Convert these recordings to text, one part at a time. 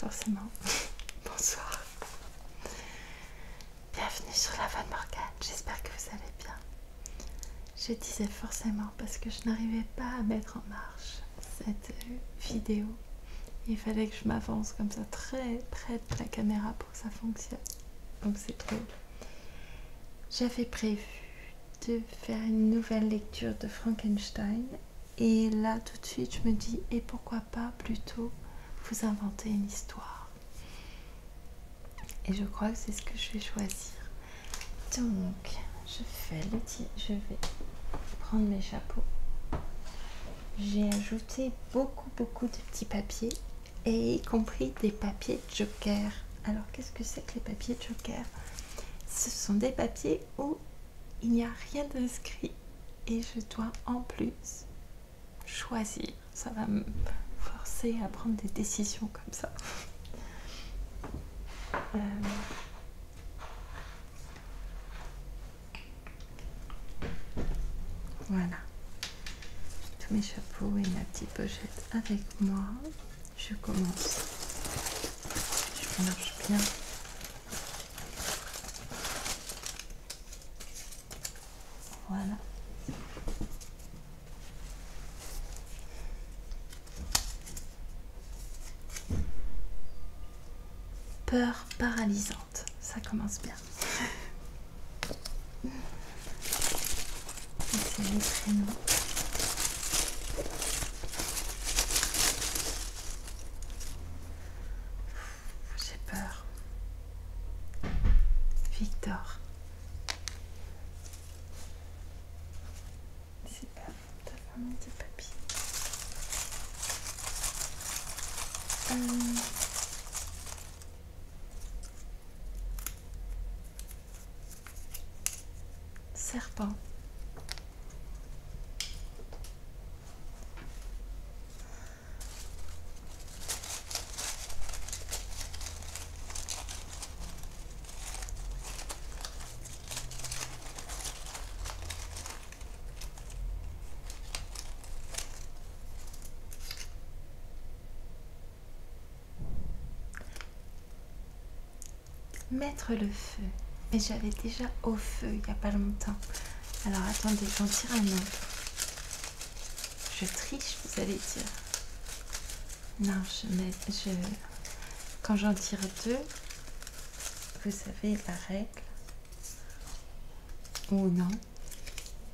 forcément. Bonsoir. Bienvenue sur la Von Morgane, j'espère que vous allez bien. Je disais forcément parce que je n'arrivais pas à mettre en marche cette vidéo. Il fallait que je m'avance comme ça très près de la caméra pour que ça fonctionne. Donc c'est trop. J'avais prévu de faire une nouvelle lecture de Frankenstein. Et là tout de suite je me dis, et pourquoi pas plutôt vous inventer une histoire. Et je crois que c'est ce que je vais choisir. Donc je vais prendre mes chapeaux. J'ai ajouté beaucoup de petits papiers, et y compris des papiers joker. Alors qu'est-ce que c'est que les papiers joker? Ce sont des papiers où il n'y a rien d'inscrit et je dois en plus choisir. Ça va me forcer à prendre des décisions comme ça. Voilà. Tous mes chapeaux et ma petite pochette avec moi. Je commence. Je mélange bien. Voilà. Peur paralysante. Ça commence bien. C'est les prénoms. J'ai peur. Victor. C'est pas vraiment des papiers. Serpent. Mettre le feu. Mais j'avais déjà au feu il n'y a pas longtemps. Alors attendez, j'en tire un autre. Je triche, vous allez dire. Non, quand j'en tire deux, vous savez la règle. Ou non.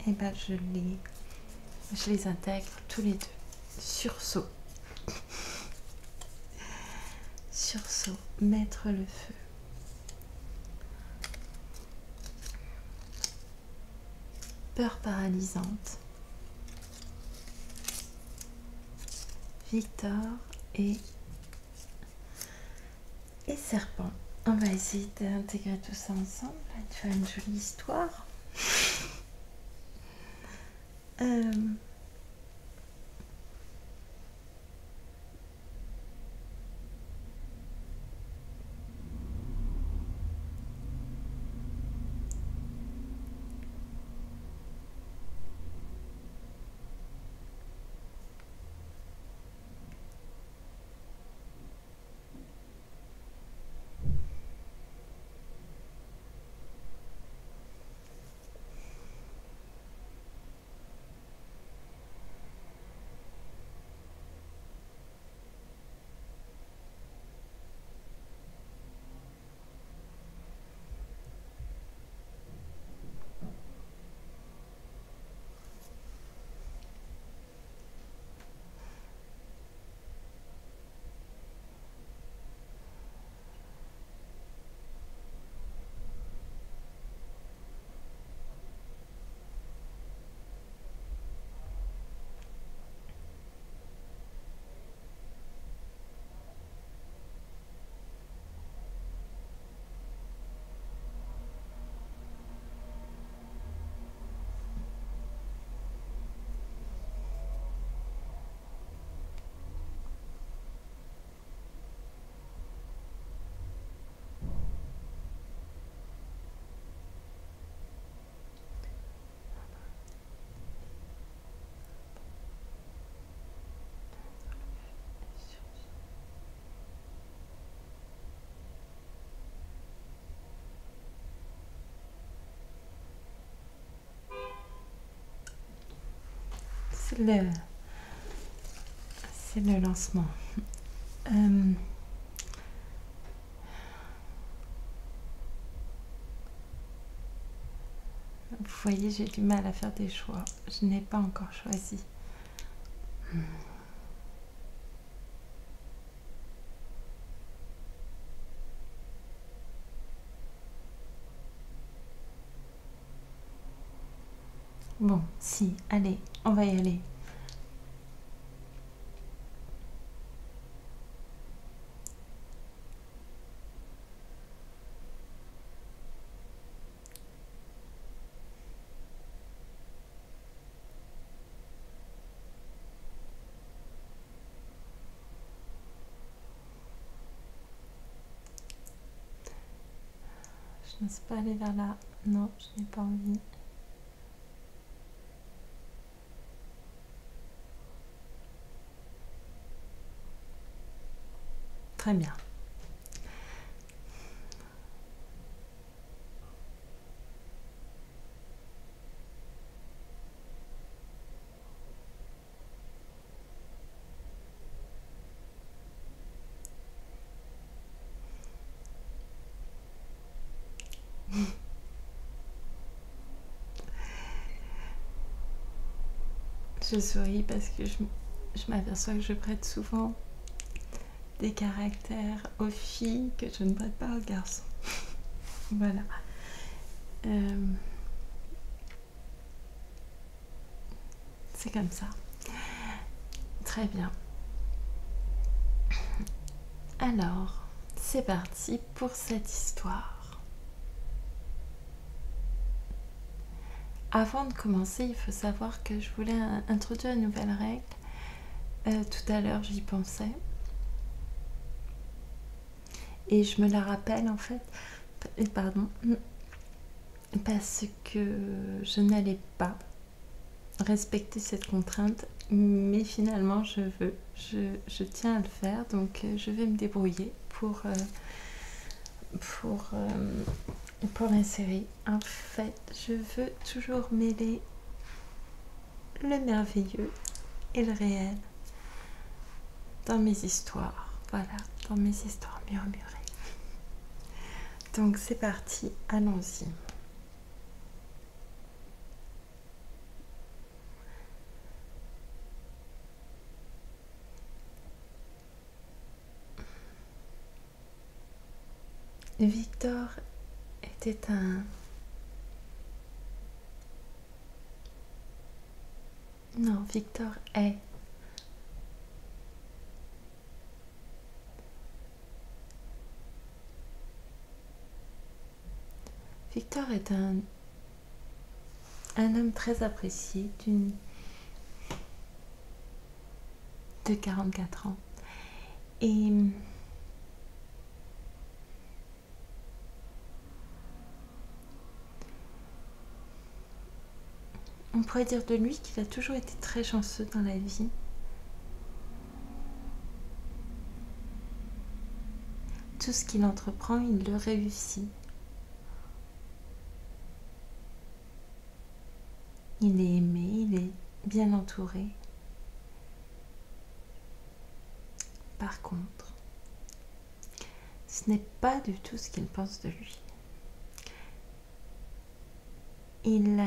Et ben je les intègre tous les deux. Sursaut. Sursaut. Mettre le feu. Peur paralysante. Victor et serpent. On va essayer d'intégrer tout ça ensemble, de faire une jolie histoire. le lancement. Vous voyez, j'ai du mal à faire des choix. Je n'ai pas encore choisi. Bon, si, allez, on va y aller. Je n'ose pas aller vers là. Non, je n'ai pas envie. Très bien. Je souris parce que je m'aperçois que je prête souvent des caractères aux filles que je ne prête pas aux garçons. Voilà. C'est comme ça. Très bien. Alors, c'est parti pour cette histoire. Avant de commencer, il faut savoir que je voulais introduire une nouvelle règle. Tout à l'heure, j'y pensais. Et je me la rappelle en fait. Pardon. Parce que je n'allais pas respecter cette contrainte. Mais finalement, je tiens à le faire. Donc, je vais me débrouiller pour l'insérer. En fait, je veux toujours mêler le merveilleux et le réel dans mes histoires. Voilà, dans mes histoires murmurées. Donc c'est parti, allons-y. Victor était un... Non, Victor est... Victor est un homme très apprécié de 44 ans. Et on pourrait dire de lui qu'il a toujours été très chanceux dans la vie. Tout ce qu'il entreprend, il le réussit. Il est aimé, il est bien entouré. Par contre, ce n'est pas du tout ce qu'il pense de lui. Il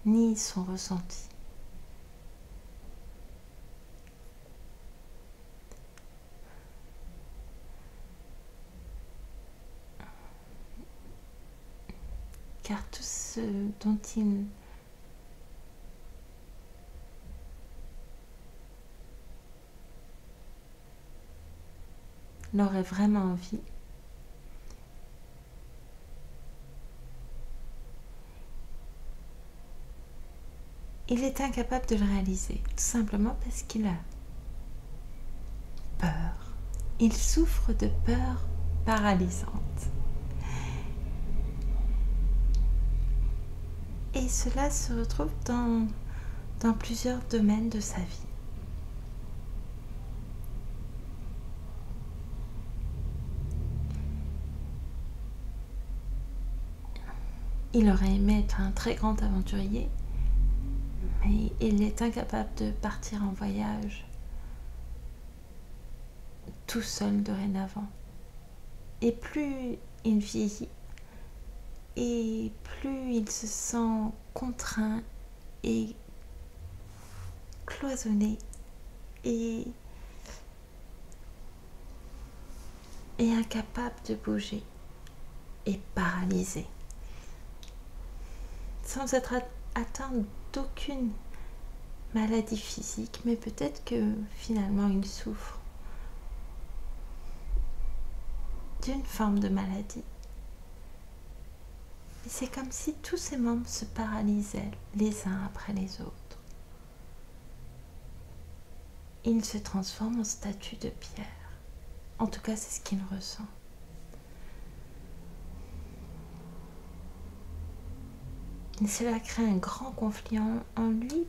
nie son ressenti. Car tout ce dont il aurait vraiment envie, il est incapable de le réaliser, tout simplement parce qu'il a peur. Il souffre de peur paralysante. Et cela se retrouve dans plusieurs domaines de sa vie. Il aurait aimé être un très grand aventurier, mais il est incapable de partir en voyage tout seul dorénavant. Et plus il vieillit, et plus il se sent contraint et cloisonné et incapable de bouger et paralysé, sans être atteint d'aucune maladie physique, mais peut-être que finalement il souffre d'une forme de maladie. Et c'est comme si tous ses membres se paralysaient les uns après les autres. Il se transforme en statue de pierre. En tout cas, c'est ce qu'il ressent. Et cela crée un grand conflit en lui,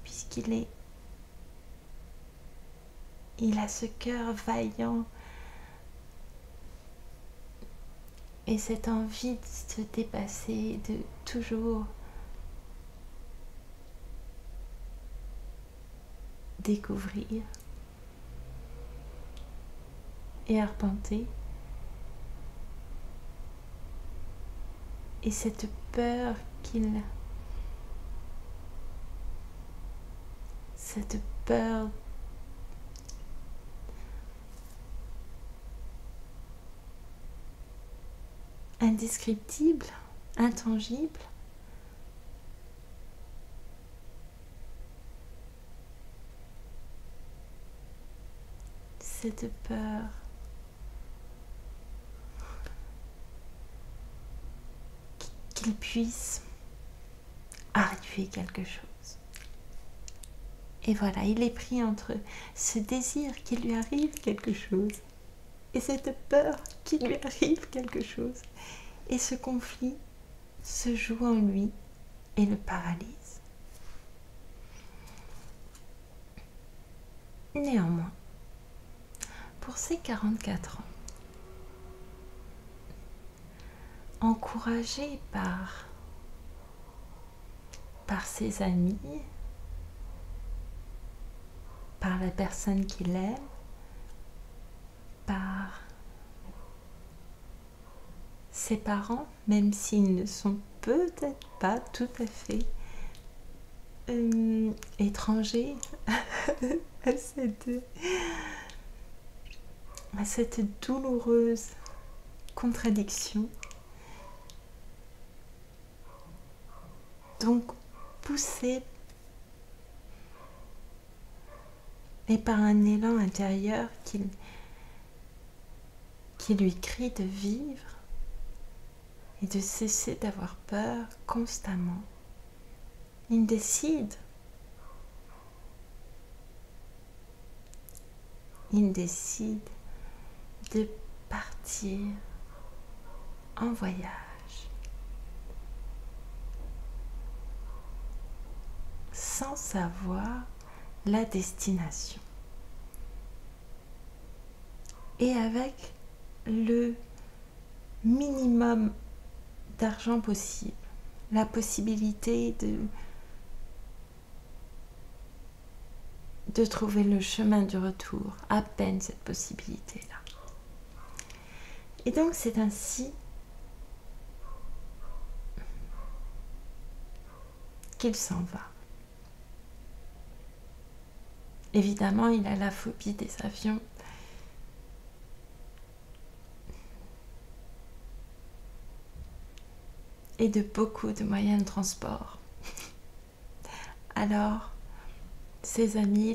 il a ce cœur vaillant et cette envie de se dépasser, de toujours découvrir et arpenter. Et cette peur cette peur indescriptible, intangible, cette peur qu'il puisse arriver quelque chose. Et voilà, il est pris entre ce désir qu'il lui arrive quelque chose et cette peur qu'il lui arrive quelque chose. Et ce conflit se joue en lui et le paralyse. Néanmoins, pour ses 44 ans, encouragé par ses amis, par la personne qu'il aime, par ses parents, même s'ils ne sont peut-être pas tout à fait étrangers à cette douloureuse contradiction. Donc, poussé et par un élan intérieur qui lui crie de vivre et de cesser d'avoir peur constamment, il décide de partir en voyage sans savoir la destination et avec le minimum d'argent possible, la possibilité de trouver le chemin du retour, à peine cette possibilité-là. Et donc c'est ainsi qu'il s'en va. Évidemment, il a la phobie des avions. Et de beaucoup de moyens de transport. Alors, ses amis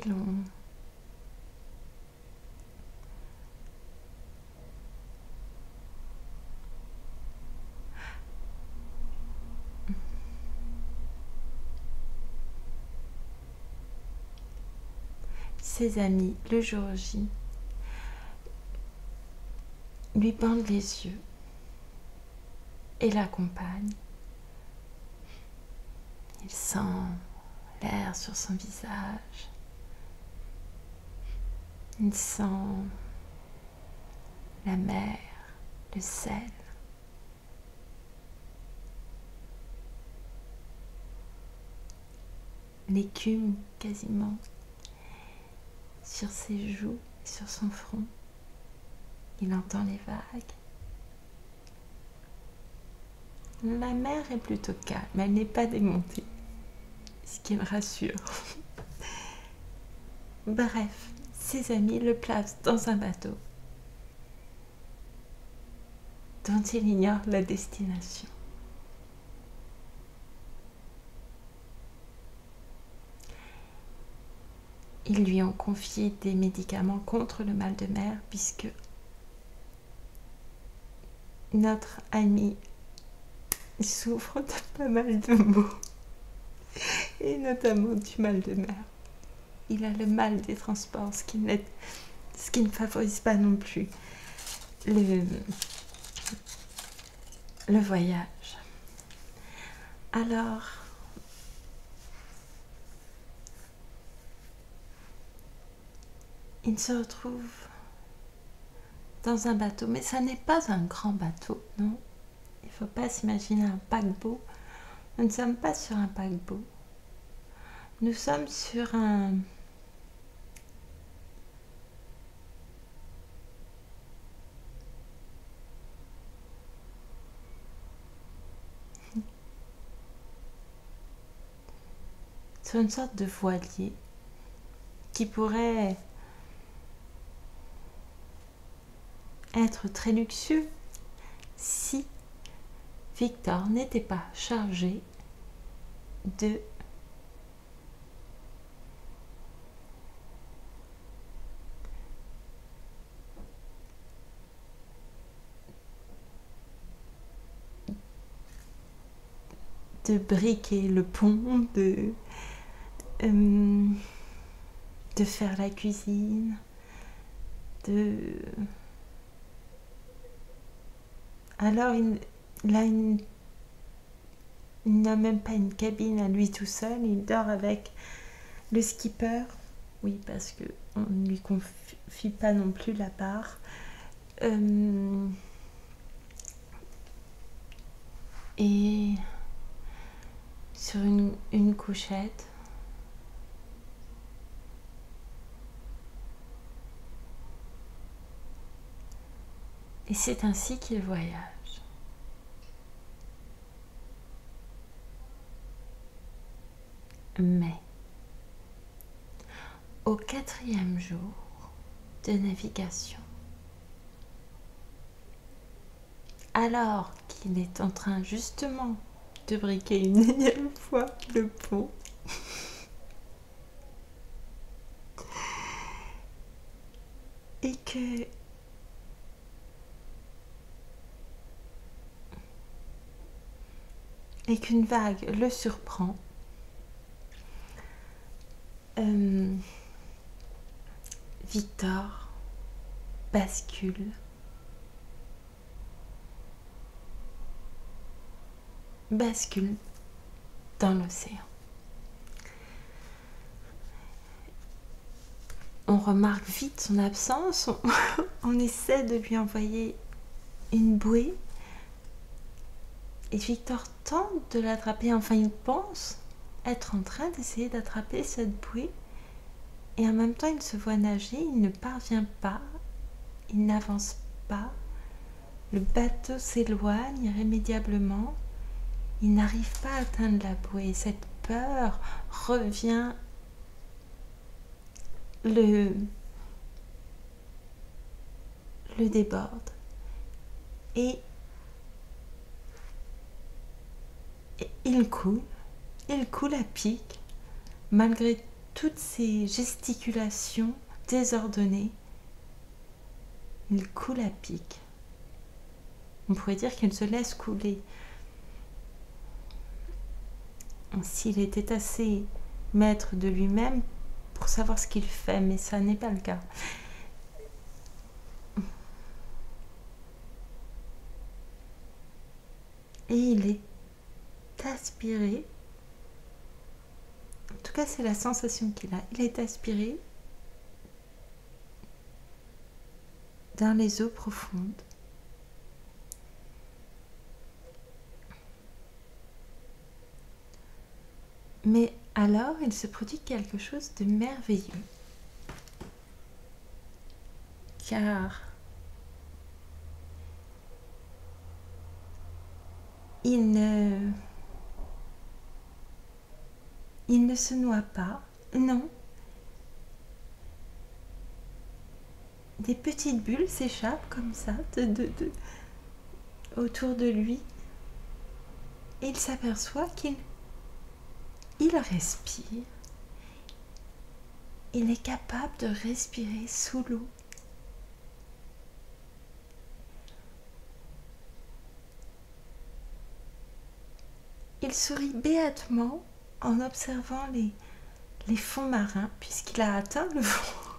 le jour J, lui bandent les yeux et l'accompagnent. Il sent l'air sur son visage. Il sent la mer, le sel. l'écume quasiment sur ses joues, sur son front. Il entend les vagues. La mer est plutôt calme, elle n'est pas démontée, ce qui le rassure. Bref, ses amis le placent dans un bateau dont il ignore la destination. Ils lui ont confié des médicaments contre le mal de mer puisque notre ami souffre de pas mal de maux et notamment du mal de mer. Il a le mal des transports, ce qui ne favorise pas non plus le voyage. Alors, il se retrouve dans un bateau, mais ça n'est pas un grand bateau, non. Il ne faut pas s'imaginer un paquebot. Nous ne sommes pas sur un paquebot. Nous sommes sur une sorte de voilier qui pourrait être très luxueux si Victor n'était pas chargé de briquer le pont, de faire la cuisine, alors il n'a même pas une cabine à lui tout seul, il dort avec le skipper, oui, parce que on ne lui confie pas non plus la part, et sur une couchette. Et c'est ainsi qu'il voyage. Mais, au 4e jour de navigation, alors qu'il est en train justement de briquer une énième fois le pont, et qu'une vague le surprend, Victor bascule dans l'océan. On remarque vite son absence, on essaie de lui envoyer une bouée et Victor tente de l'attraper, enfin il pense être en train d'essayer d'attraper cette bouée et en même temps il se voit nager, il ne parvient pas, il n'avance pas, le bateau s'éloigne irrémédiablement, il n'arrive pas à atteindre la bouée, cette peur revient, le déborde et il coule à pic malgré toutes ces gesticulations désordonnées. Il coule à pic. On pourrait dire qu'il se laisse couler. S'il était assez maître de lui-même pour savoir ce qu'il fait, mais ça n'est pas le cas. Et il est aspiré, en tout cas c'est la sensation qu'il a, il est aspiré dans les eaux profondes. Mais Alors il se produit quelque chose de merveilleux. Car il ne se noie pas, non. Des petites bulles s'échappent comme ça autour de lui. Et il s'aperçoit qu'il respire. Il est capable de respirer sous l'eau. Il sourit béatement en observant les fonds marins puisqu'il a atteint le fond.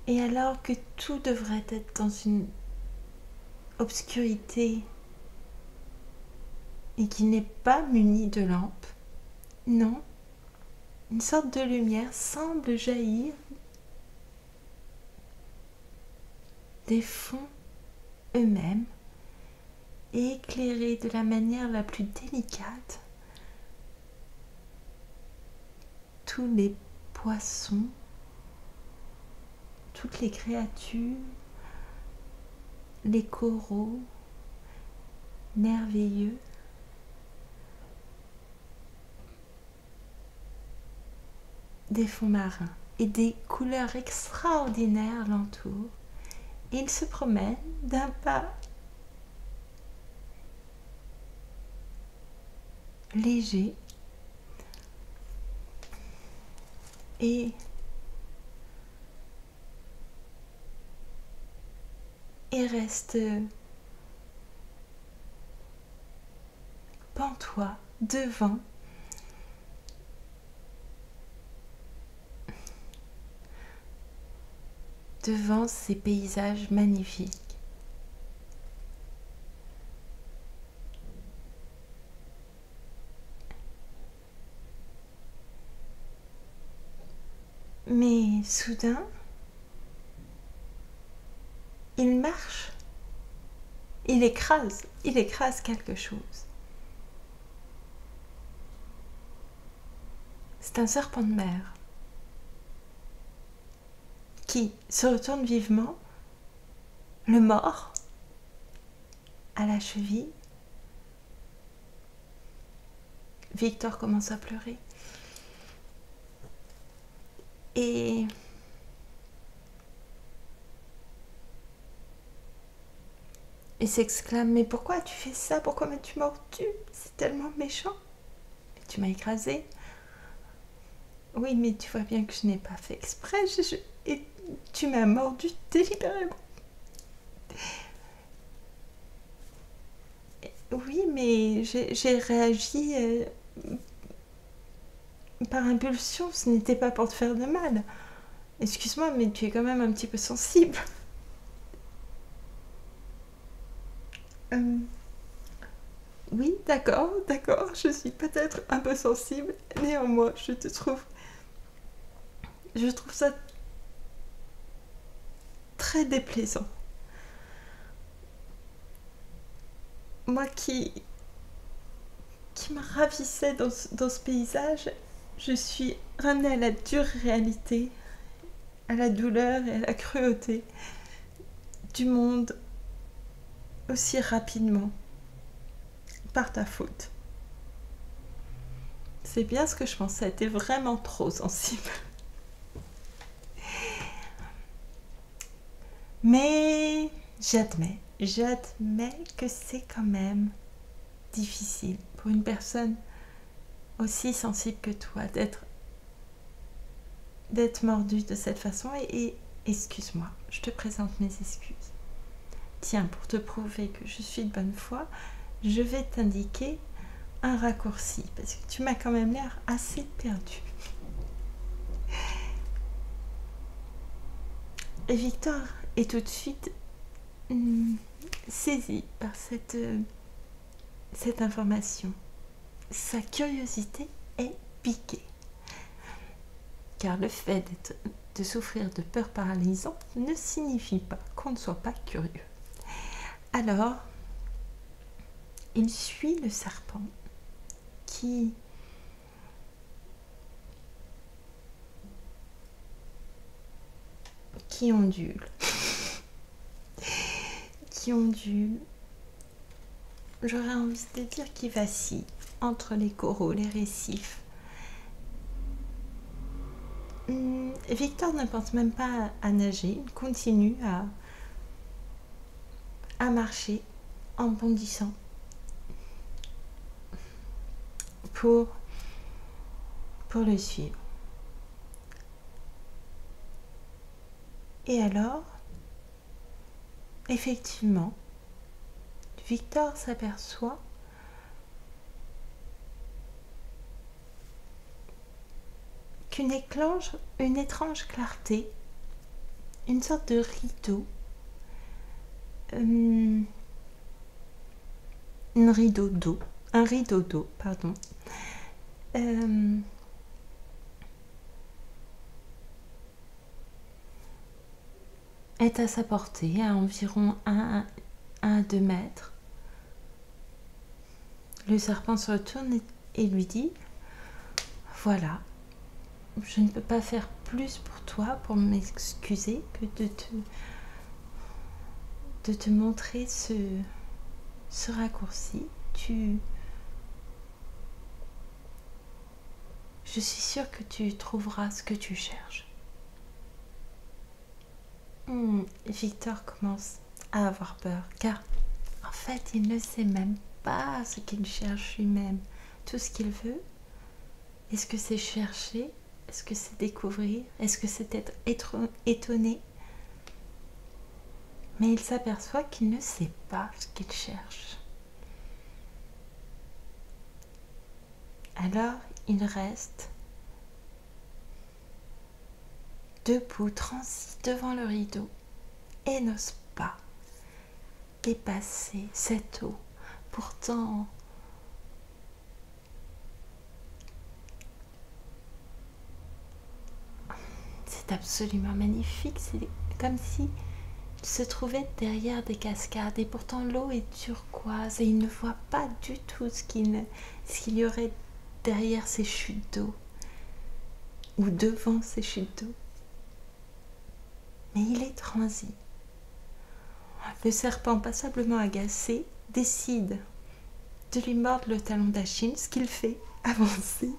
Et alors que tout devrait être dans une obscurité et qu'il n'est pas muni de lampe, non, une sorte de lumière semble jaillir des fonds eux-mêmes et éclairer de la manière la plus délicate tous les poissons, toutes les créatures, les coraux merveilleux, des fonds marins et des couleurs extraordinaires l'entourent. Et il se promène d'un pas léger et reste pantois devant ces paysages magnifiques. Mais soudain, il marche, il écrase quelque chose. C'est un serpent de mer qui se retourne vivement, le mord à la cheville. Victor commence à pleurer. Et s'exclame: mais pourquoi tu fais ça? Pourquoi m'as-tu mordu? C'est tellement méchant. Tu m'as écrasé. Oui, mais tu vois bien que je n'ai pas fait exprès. Et tu m'as mordu délibérément. Oui, mais j'ai réagi par impulsion. Ce n'était pas pour te faire de mal. Excuse-moi, mais tu es quand même un petit peu sensible. Oui, d'accord, je suis peut-être un peu sensible. Néanmoins, je trouve ça très déplaisant. Moi qui me ravissais dans ce paysage, je suis ramenée à la dure réalité, à la douleur et à la cruauté du monde aussi rapidement, par ta faute. C'est bien ce que je pensais, t'es vraiment trop sensible. Mais j'admets que c'est quand même difficile pour une personne aussi sensible que toi d'être mordue de cette façon. Et excuse-moi, je te présente mes excuses. Tiens, pour te prouver que je suis de bonne foi, je vais t'indiquer un raccourci parce que tu m'as quand même l'air assez perdu. Et Victor est tout de suite saisi par cette information. Sa curiosité est piquée. Car le fait de souffrir de peur paralysante ne signifie pas qu'on ne soit pas curieux. Alors, il suit le serpent qui ondule, qui ondule. J'aurais envie de dire qu'il vacille entre les coraux, les récifs. Victor ne pense même pas à nager, il continue à marcher en bondissant pour le suivre. Et alors, effectivement, Victor s'aperçoit qu'une étrange clarté, une sorte de rideau, un rideau d'eau, pardon, est à sa portée, à environ 1 à 2 mètres. Le serpent se retourne et lui dit: voilà, je ne peux pas faire plus pour toi, pour m'excuser, que de te montrer ce raccourci. Je suis sûre que tu trouveras ce que tu cherches. Victor commence à avoir peur, car en fait, il ne sait même pas ce qu'il cherche lui-même. Tout ce qu'il veut, est-ce que c'est chercher? Est-ce que c'est découvrir? Est-ce que c'est être étonné? Mais il s'aperçoit qu'il ne sait pas ce qu'il cherche. Alors, il reste debout, transi devant le rideau et n'ose pas dépasser cette eau. Pourtant, c'est absolument magnifique. C'est comme si il se trouvait derrière des cascades et pourtant l'eau est turquoise et il ne voit pas du tout ce qu'il y aurait derrière ces chutes d'eau ou devant ces chutes d'eau. Mais il est transi. Le serpent, passablement agacé, décide de lui mordre le talon d'Achille, ce qu'il fait avancer.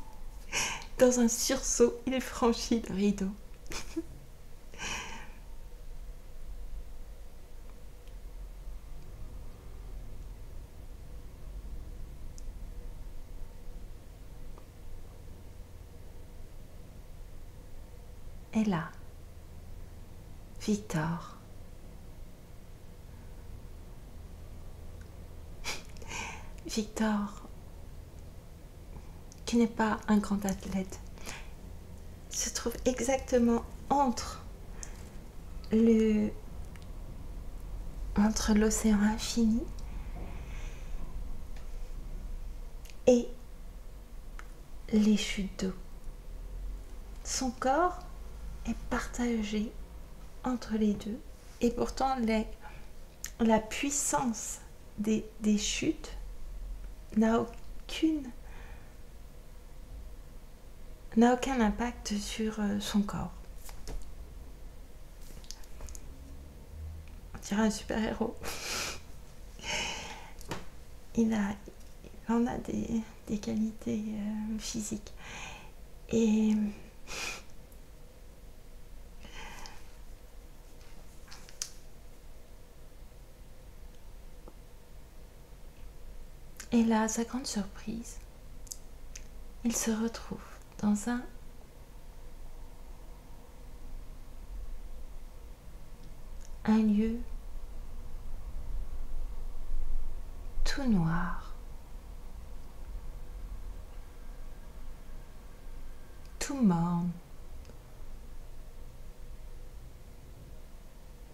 Dans un sursaut, il franchit le rideau. Et là, Victor qui n'est pas un grand athlète, se trouve exactement entre l'océan infini et les chutes d'eau. Son corps est partagé entre les deux et pourtant la puissance des chutes n'a aucun impact sur son corps. On dirait un super-héros. Il en a des qualités physiques. Et là, à sa grande surprise, il se retrouve dans un lieu tout noir, tout morne.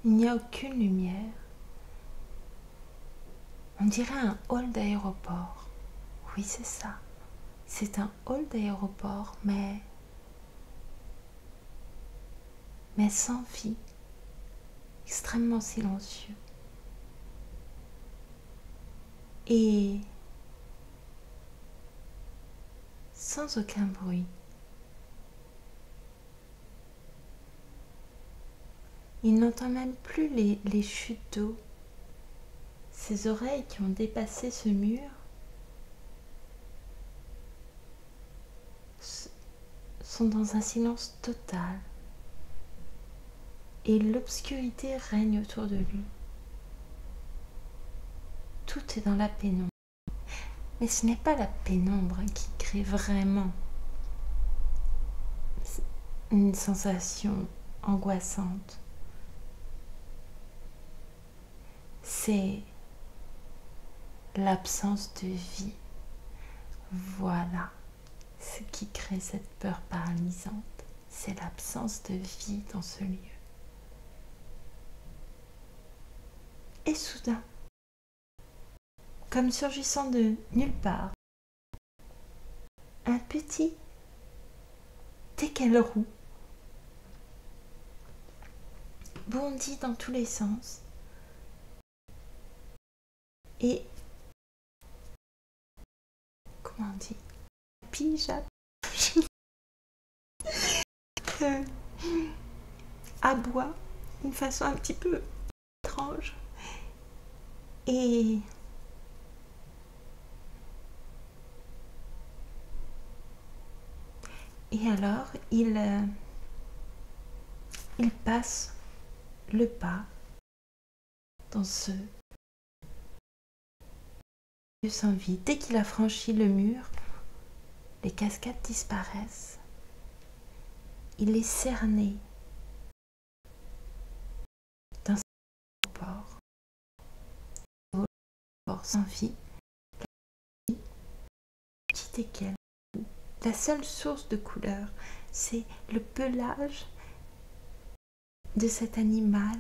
Il n'y a aucune lumière. On dirait un hall d'aéroport. Oui, c'est ça. C'est un hall d'aéroport, mais sans vie, extrêmement silencieux. Et sans aucun bruit, il n'entend même plus les chutes d'eau. Ses oreilles qui ont dépassé ce mur sont dans un silence total et l'obscurité règne autour de lui. Tout est dans la pénombre. Mais ce n'est pas la pénombre qui crée vraiment une sensation angoissante. C'est l'absence de vie. Voilà ce qui crée cette peur paralysante. C'est l'absence de vie dans ce lieu. Et soudain, comme surgissant de nulle part, un petit teckel roux bondit dans tous les sens et, comment on dit, pige aboie d'une façon un petit peu étrange et alors il passe le pas dans ce lieu sans vie. Dès qu'il a franchi le mur, les cascades disparaissent. Il est cerné dans ce port sans vie. Petit équel. La seule source de couleur, c'est le pelage de cet animal.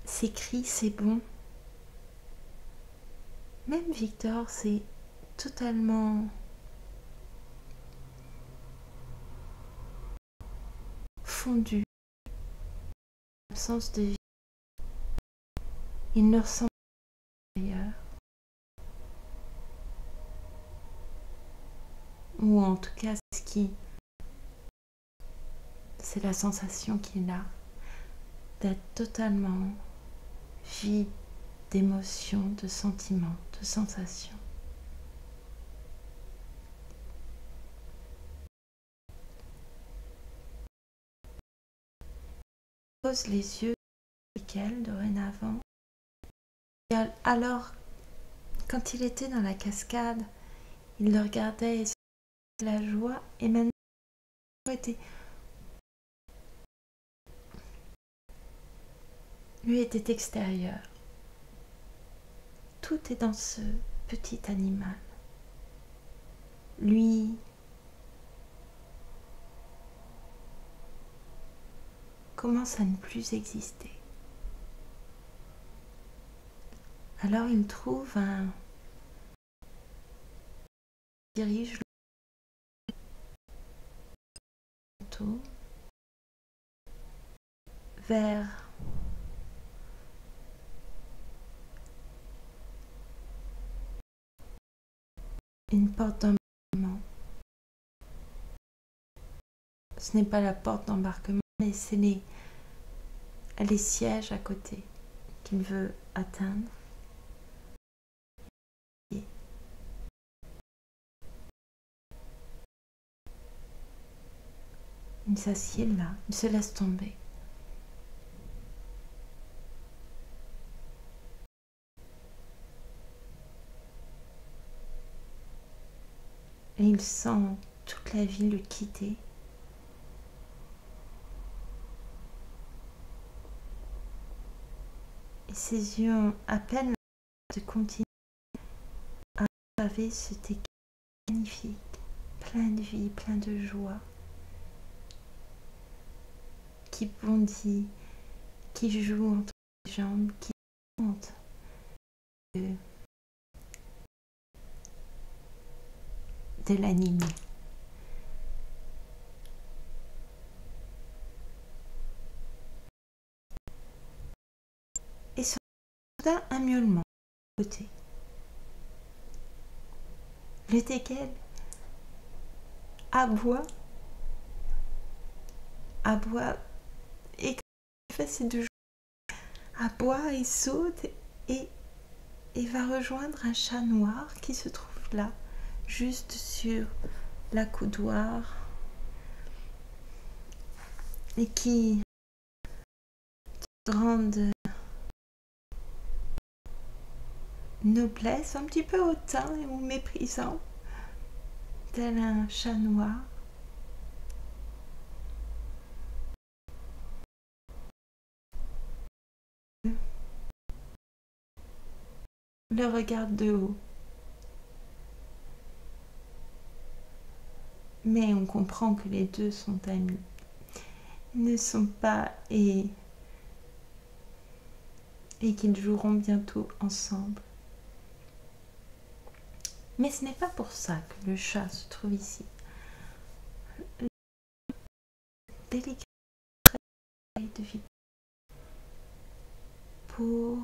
Ses cris, c'est bon. Même Victor, c'est totalement fondu. L'absence de vie. Il ne ressent pas d'ailleurs. Ou en tout cas, c'est la sensation qu'il a d'être totalement vide d'émotions, de sentiments, de sensations. Il pose les yeux sur elle dorénavant. Et alors, quand il était dans la cascade, il le regardait et la joie, et maintenant lui était extérieur. Tout est dans ce petit animal. Lui commence à ne plus exister. Alors il trouve dirige le manteau vers une porte d'embarquement. Ce n'est pas la porte d'embarquement, mais c'est les sièges à côté qu'il veut atteindre. Il s'assied là, il se laisse tomber. Et il sent toute la vie le quitter. Et ses yeux ont à peine de continuer à observer ce équilibre magnifique, plein de vie, plein de joie, qui bondit, qui joue entre les jambes, qui monte de l'animer. Et soudain, un miaulement côté. Le teckel aboie et quand il fait ses deux jours, aboie et saute et va rejoindre un chat noir qui se trouve là, juste sur la coudoir et qui grande noblesse, un petit peu hautain ou méprisant, tel un chat noir. Le regarde de haut. Mais on comprend que les deux sont amis. Ils ne sont pas et qu'ils joueront bientôt ensemble. Mais ce n'est pas pour ça que le chat se trouve ici. Le délicat de Victor pour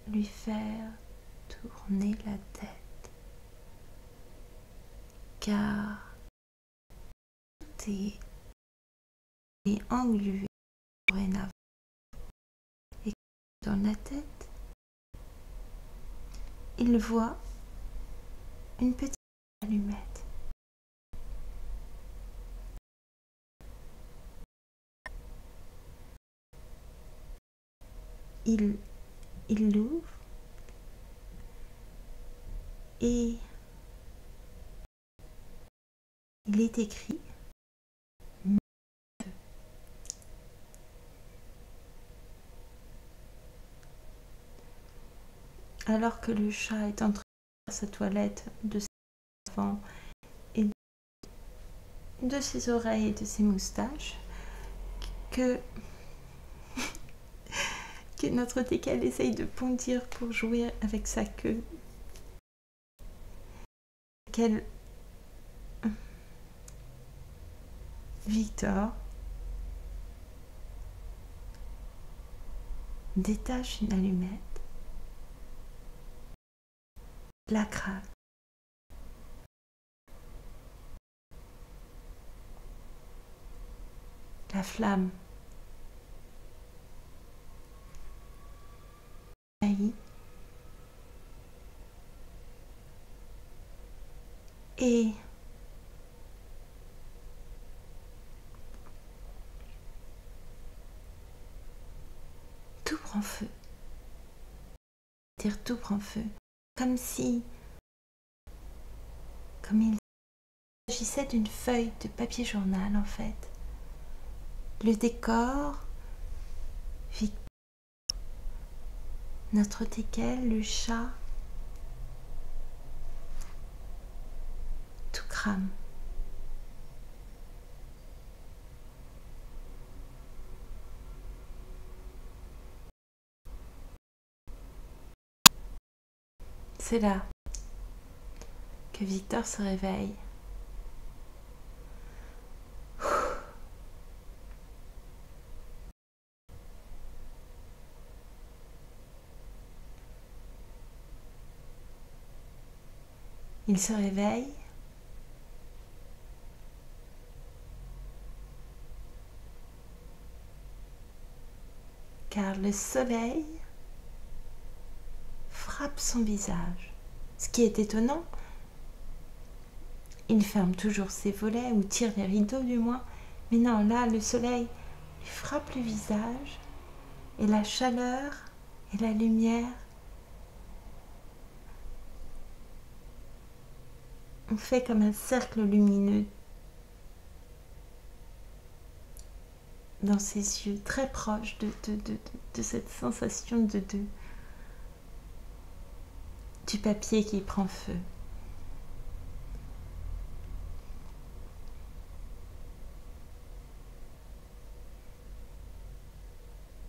lui faire tourner la tête, car tout est englué dorénavant. Et dans la tête, il voit une petite allumette. Il l'ouvre et il est écrit alors que le chat est en train de faire sa toilette de ses enfants et de ses oreilles et de ses moustaches, que notre teckel essaye de bondir pour jouer avec sa queue. Victor détache une allumette, la craque, la flamme jaillit et tout prend feu. Tout prend feu, comme il s'agissait d'une feuille de papier journal en fait. Le décor, notre teckel, le chat, tout crame. C'est là que Victor se réveille. Il se réveille car le soleil frappe son visage. Ce qui est étonnant, il ferme toujours ses volets ou tire les rideaux du moins, mais non, là le soleil lui frappe le visage et la chaleur et la lumière ont fait comme un cercle lumineux dans ses yeux, très proche de cette sensation du papier qui prend feu.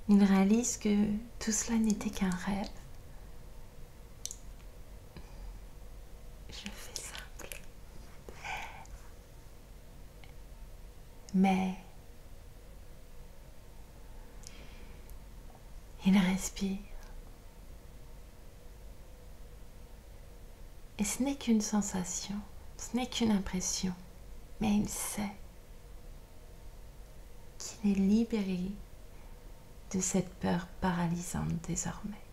Il réalise que tout cela n'était qu'un rêve. Je fais simple. Mais il respire. Et ce n'est qu'une sensation, ce n'est qu'une impression, mais il sait qu'il est libéré de cette peur paralysante désormais.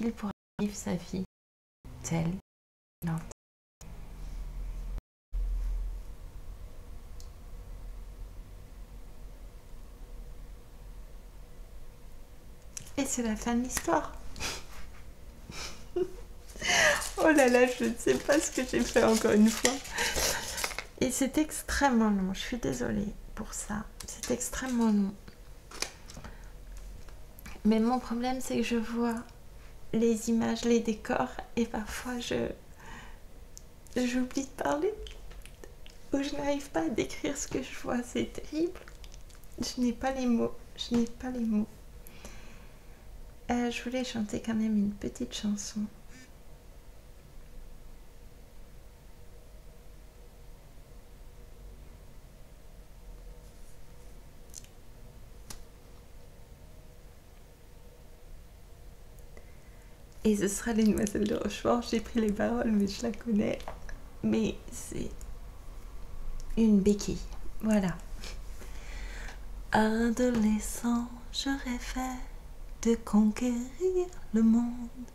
Il pourra vivre sa vie telle qu'il l'entend. Et c'est la fin de l'histoire. Oh là là, je ne sais pas ce que j'ai fait encore une fois. Et c'est extrêmement long, je suis désolée pour ça. C'est extrêmement long. Mais mon problème, c'est que je vois les images, les décors, et parfois j'oublie de parler. Ou je n'arrive pas à décrire ce que je vois, c'est terrible. Je n'ai pas les mots, je n'ai pas les mots. Je voulais chanter quand même une petite chanson. Et ce sera Les Demoiselles de Rochefort. J'ai pris les paroles, mais je la connais. Mais c'est une béquille. Voilà. Adolescent, je rêvais de conquérir le monde.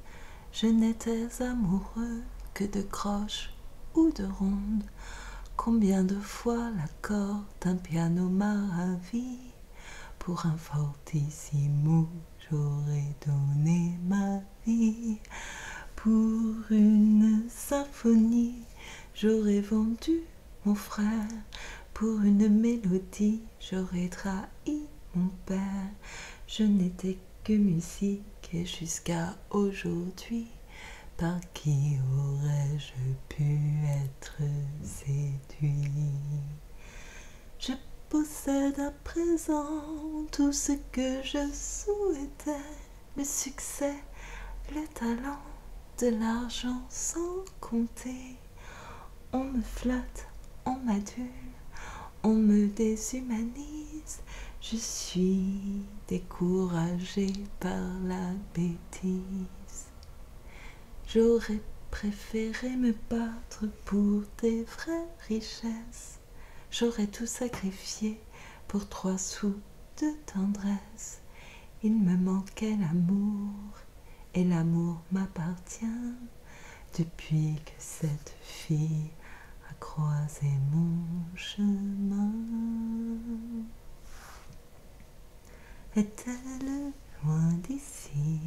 Je n'étais amoureux que de croches ou de rondes. Combien de fois l'accord d'un piano m'a ravi. Pour un fortissimo, j'aurais donné ma vie. Pour une symphonie, j'aurais vendu mon frère. Pour une mélodie, j'aurais trahi mon père. Je n'étais que musique et jusqu'à aujourd'hui, par qui aurais-je pu être séduit? Je possède à présent tout ce que je souhaitais, le succès, le talent, de l'argent sans compter. On me flatte, on m'adule, on me déshumanise. Je suis découragée par la bêtise. J'aurais préféré me battre pour des vraies richesses. J'aurais tout sacrifié pour 3 sous de tendresse. Il me manquait l'amour, et l'amour m'appartient depuis que cette fille a croisé mon chemin. Est-elle loin d'ici?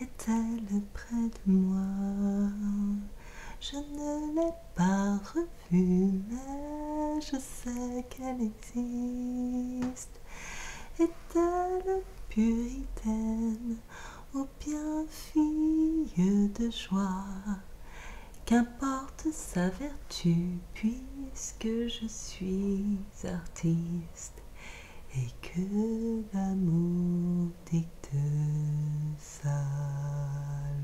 Est-elle près de moi? Je ne l'ai pas revue, mais je sais qu'elle existe. Est-elle puritaine ou bien fille de joie? Qu'importe sa vertu, puisque je suis artiste et que l'amour dicte sa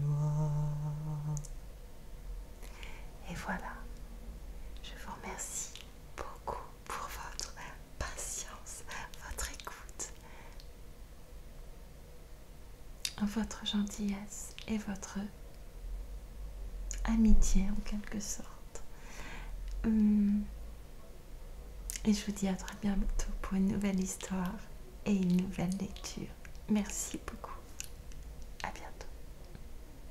loi. Et voilà, je vous remercie beaucoup pour votre patience, votre écoute, votre gentillesse et votre amitié en quelque sorte. Et je vous dis à très bientôt pour une nouvelle histoire et une nouvelle lecture. Merci beaucoup. À bientôt.